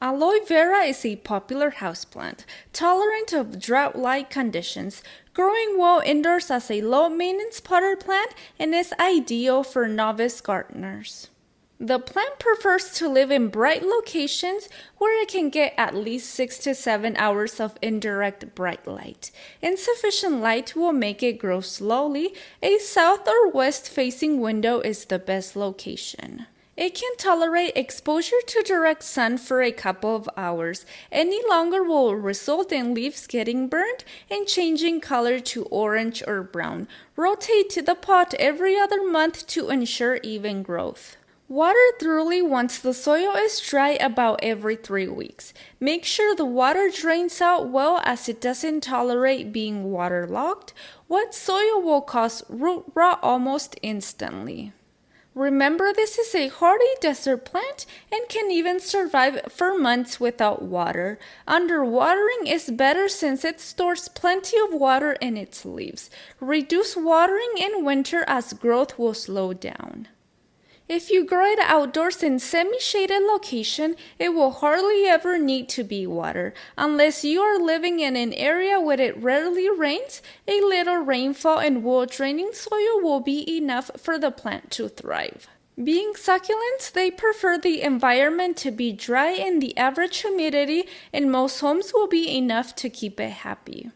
Aloe vera is a popular houseplant, tolerant of drought-like conditions, growing well indoors as a low-maintenance potted plant, and is ideal for novice gardeners. The plant prefers to live in bright locations where it can get at least 6 to 7 hours of indirect bright light. Insufficient light will make it grow slowly. A south or west-facing window is the best location. It can tolerate exposure to direct sun for a couple of hours. Any longer will result in leaves getting burned and changing color to orange or brown. Rotate the pot every other month to ensure even growth. Water thoroughly once the soil is dry about every 3 weeks. Make sure the water drains out well as it doesn't tolerate being waterlogged. Wet soil will cause root rot almost instantly. Remember, this is a hardy desert plant and can even survive for months without water. Underwatering is better since it stores plenty of water in its leaves. Reduce watering in winter as growth will slow down. If you grow it outdoors in semi-shaded location, it will hardly ever need to be watered. Unless you are living in an area where it rarely rains, a little rainfall and well-draining soil will be enough for the plant to thrive. Being succulents, they prefer the environment to be dry and the average humidity in most homes will be enough to keep it happy.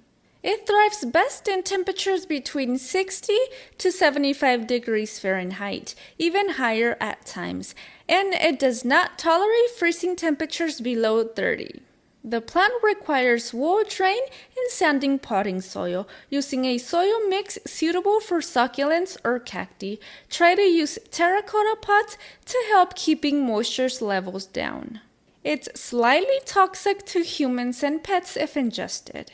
It thrives best in temperatures between 60 to 75 degrees Fahrenheit, even higher at times, and it does not tolerate freezing temperatures below 30. The plant requires well-drained and sandy potting soil, using a soil mix suitable for succulents or cacti. Try to use terracotta pots to help keeping moisture levels down. It's slightly toxic to humans and pets if ingested.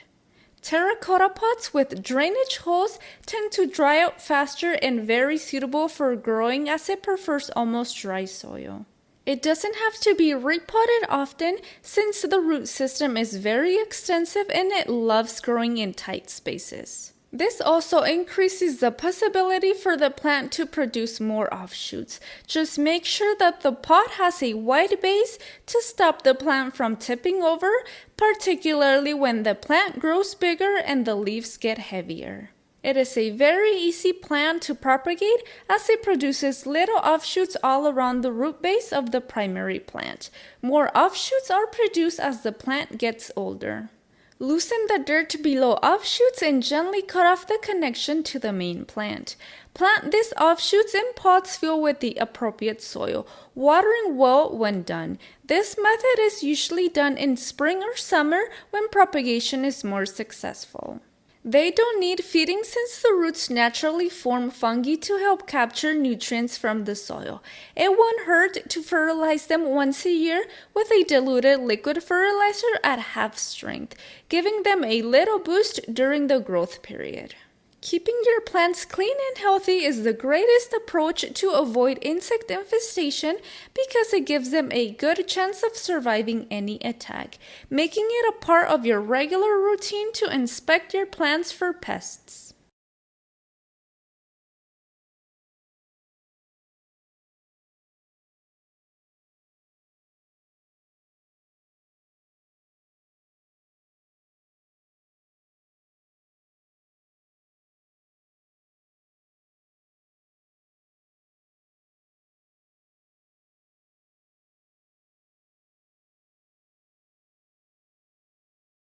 Terracotta pots with drainage holes tend to dry out faster and very suitable for growing as it prefers almost dry soil. It doesn't have to be repotted often since the root system is very extensive and it loves growing in tight spaces. This also increases the possibility for the plant to produce more offshoots. Just make sure that the pot has a wide base to stop the plant from tipping over, particularly when the plant grows bigger and the leaves get heavier. It is a very easy plant to propagate as it produces little offshoots all around the root base of the primary plant. More offshoots are produced as the plant gets older. Loosen the dirt below offshoots and gently cut off the connection to the main plant. Plant these offshoots in pots filled with the appropriate soil, watering well when done. This method is usually done in spring or summer when propagation is more successful. They don't need feeding since the roots naturally form fungi to help capture nutrients from the soil. It won't hurt to fertilize them once a year with a diluted liquid fertilizer at half strength, giving them a little boost during the growth period. Keeping your plants clean and healthy is the greatest approach to avoid insect infestation because it gives them a good chance of surviving any attack, making it a part of your regular routine to inspect your plants for pests.